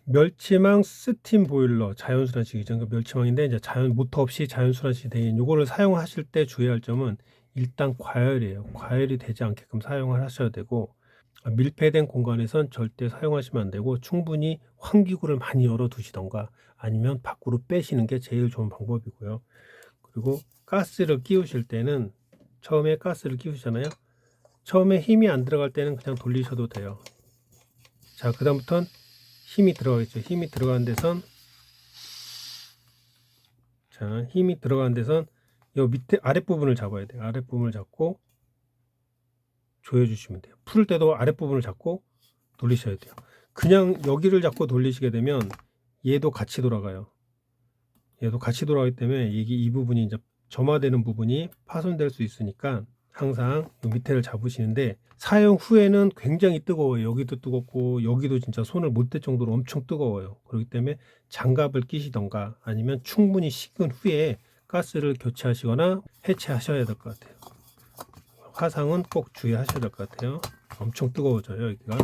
멸치망 스팀 보일러 자연순환식이죠. 그러니까 멸치망인데 이제 모터 없이 자연순환식이 되는 요거를 사용하실 때 주의할 점은 일단 과열이에요. 과열이 되지 않게끔 사용을 하셔야 되고, 밀폐된 공간에선 절대 사용하시면 안 되고, 충분히 환기구를 많이 열어 두시던가 아니면 밖으로 빼시는 게 제일 좋은 방법이고요. 그리고 가스를 끼우실 때는, 처음에 가스를 끼우시잖아요. 처음에 힘이 안 들어갈 때는 그냥 돌리셔도 돼요. 자, 그 다음부터는 힘이 들어가겠죠. 힘이 들어가는 데선, 자, 힘이 들어가는 데선 요 밑에 아랫부분을 잡아야 돼요. 아랫부분을 잡고 조여주시면 돼요. 풀 때도 아랫부분을 잡고 돌리셔야 돼요. 그냥 여기를 잡고 돌리시게 되면 얘도 같이 돌아가요. 얘도 같이 돌아가기 때문에 이 부분이 이제 점화되는 부분이 파손될 수 있으니까 항상 이 밑에를 잡으시는데, 사용 후에는 굉장히 뜨거워요. 여기도 뜨겁고 여기도 진짜 손을 못 댈 정도로 엄청 뜨거워요. 그렇기 때문에 장갑을 끼시던가 아니면 충분히 식은 후에 가스를 교체하시거나 해체하셔야 될 것 같아요. 화상은 꼭 주의하셔야 될 것 같아요. 엄청 뜨거워져요. 여기가.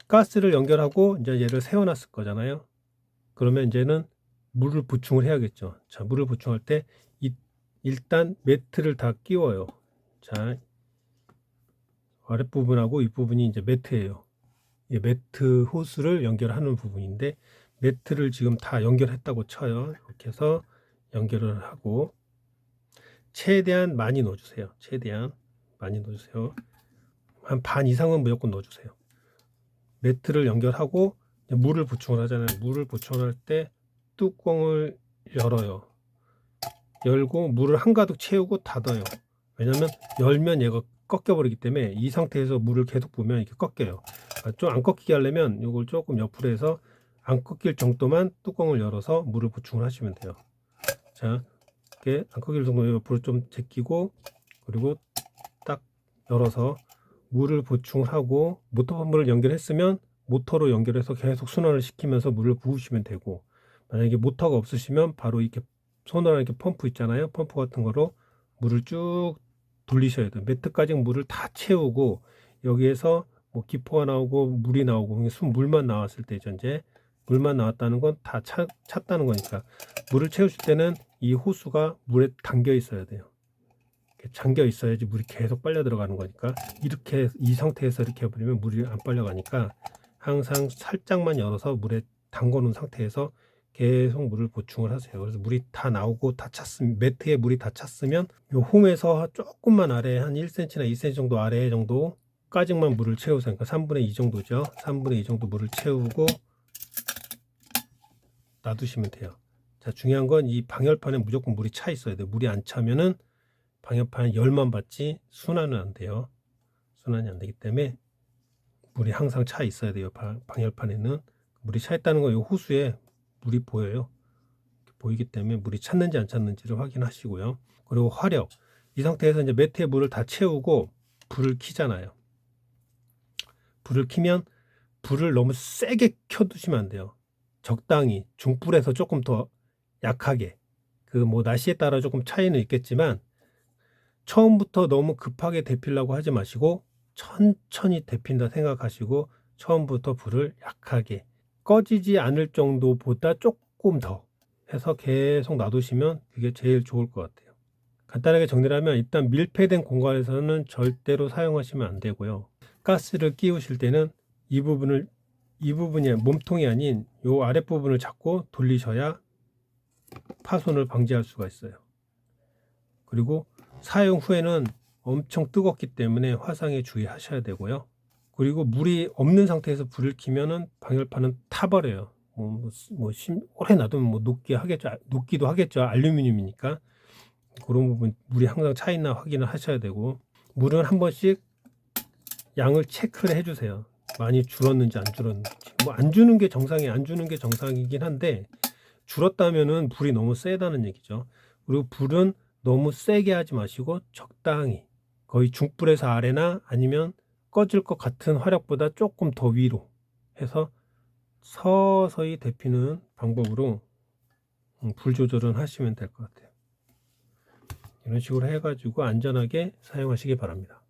가스를 연결하고 이제 얘를 세워놨을 거잖아요. 그러면 이제는 물을 보충을 해야겠죠. 자, 물을 보충할 때 일단 매트를 다 끼워요. 자, 아랫부분하고 윗부분이 이제 매트예요. 이 매트 호스를 연결하는 부분인데, 매트를 지금 다 연결했다고 쳐요. 이렇게 해서 연결을 하고 최대한 많이 넣어주세요. 최대한 많이 넣어주세요. 한 반 이상은 무조건 넣어주세요. 매트를 연결하고 물을 보충을 하잖아요. 물을 보충할 때 뚜껑을 열어요. 열고 물을 한가득 채우고 닫아요. 왜냐면 열면 얘가 꺾여버리기 때문에 이 상태에서 물을 계속 부으면 이렇게 꺾여요. 좀 안 꺾이게 하려면 이걸 조금 옆으로 해서 안 꺾일 정도만 뚜껑을 열어서 물을 보충을 하시면 돼요. 자, 이렇게 안 꺾일 정도 옆으로 좀 제끼고, 그리고 딱 열어서 물을 보충을 하고, 모터 펌프를 연결했으면 모터로 연결해서 계속 순환을 시키면서 물을 부으시면 되고, 만약에 모터가 없으시면 바로 이렇게 손으로 이렇게 펌프 있잖아요. 펌프 같은 거로 물을 쭉 돌리셔야 돼요. 매트까지 물을 다 채우고, 여기에서 뭐 기포가 나오고 물이 나오고, 물만 나왔을 때죠. 이제 물만 나왔다는 건 다 찼다는 거니까, 물을 채우실 때는 이 호수가 물에 담겨 있어야 돼요. 잠겨 있어야지 물이 계속 빨려 들어가는 거니까, 이렇게 이 상태에서 이렇게 해버리면 물이 안 빨려 가니까 항상 살짝만 열어서 물에 담궈 놓은 상태에서 계속 물을 보충을 하세요. 그래서 물이 다 나오고 다 찼으면, 매트에 물이 다 찼으면 요 홈에서 조금만 아래, 한 1cm나 2cm 정도 아래 정도까지만 물을 채우세요. 그러니까 3분의 2 정도죠. 3분의 2 정도 물을 채우고 놔두시면 돼요. 자, 중요한 건 이 방열판에 무조건 물이 차 있어야 돼요. 물이 안 차면은 방열판 열만 받지 순환은 안 돼요. 순환이 안 되기 때문에 물이 항상 차 있어야 돼요. 방열판에는 물이 차 있다는 건 이 호수에 물이 보여요. 보이기 때문에 물이 찼는지 안 찼는지를 확인하시고요. 그리고 화력, 이 상태에서 이제 매트에 물을 다 채우고 불을 켜잖아요. 불을 켜면 불을 너무 세게 켜두시면 안 돼요. 적당히 중불에서 조금 더 약하게, 그 뭐 날씨에 따라 조금 차이는 있겠지만 처음부터 너무 급하게 데피려고 하지 마시고 천천히 데핀다 생각하시고 처음부터 불을 약하게, 꺼지지 않을 정도보다 조금 더 해서 계속 놔두시면 그게 제일 좋을 것 같아요. 간단하게 정리를 하면, 일단 밀폐된 공간에서는 절대로 사용하시면 안 되고요. 가스를 끼우실 때는 이 부분이 몸통이 아닌 요 아랫부분을 잡고 돌리셔야 파손을 방지할 수가 있어요. 그리고 사용 후에는 엄청 뜨겁기 때문에 화상에 주의하셔야 되고요. 그리고 물이 없는 상태에서 불을 켜면은 방열판은 타버려요. 오래 놔두면 뭐 녹기도 하겠죠. 알루미늄이니까. 그런 부분 물이 항상 차 있나 확인을 하셔야 되고, 물은 한 번씩 양을 체크를 해주세요. 많이 줄었는지 안 줄었는지. 뭐 안 주는 게 안 주는 게 정상이긴 한데, 줄었다면은 불이 너무 세다는 얘기죠. 그리고 불은 너무 세게 하지 마시고 적당히, 거의 중불에서 아래나 아니면 꺼질 것 같은 화력보다 조금 더 위로 해서 서서히 데피는 방법으로 불 조절은 하시면 될 것 같아요. 이런 식으로 해가지고 안전하게 사용하시기 바랍니다.